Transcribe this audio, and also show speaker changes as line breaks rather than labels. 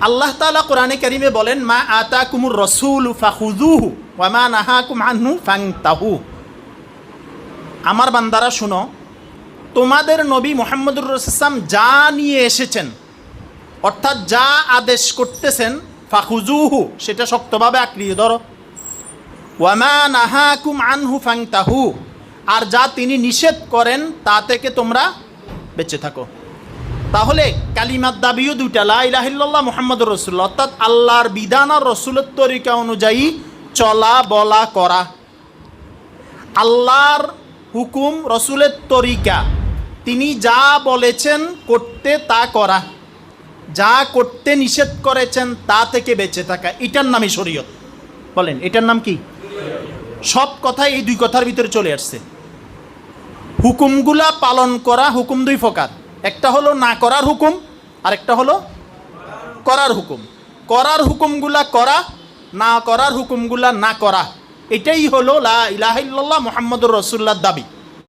আল্লাহ তাআলা কোরআনে কারিমে বলেন, মা আতাকুমুর রাসূলু ফাখুযুহু ওয়া মা নাহাকুম আনহু ফান্তাহু। আমার বান্দারা শুনো, তোমাদের নবী মুহাম্মদুর রাসূলুল্লাহ যা নিয়ে এসেছেন, অর্থাৎ যা আদেশ করতেছেন, ফাখুযুহু সেটা শক্তভাবে আঁকড়িয়ে ধরো, ওয়া মা নাহাকুম আনহু ফান্তাহু আর যা তিনি নিষেধ করেন তা থেকে তোমরা বেঁচে থাকো। তাহলে কালিমার দাবিও দুইটা, লা ইলাহা ইল্লাল্লাহ মুহাম্মাদুর রাসূলুল্লাহ, অর্থাৎ আল্লাহর বিধান আর রসুলের তরিকা অনুযায়ী চলা বলা করা। আল্লাহর হুকুম, রসুলের তরিকা, তিনি যা বলেছেন করতে তা করা, যা করতে নিষেধ করেছেন তা থেকে বেঁচে থাকা, এটার নামই শরীয়ত। বলেন এটার নাম কি? সব কথাই এই দুই কথার ভিতরে চলে আসছে। হুকুমগুলা পালন করা, হুকুম দুই প্রকার, একটা হলো না করার হুকুম আর একটা হলো করার হুকুম। করার হুকুমগুলা করা, না করার হুকুমগুলা না করা, এটাই হলো লা ইলাহা ইল্লাল্লাহ মুহাম্মাদুর রাসূলুল্লাহর দাবি।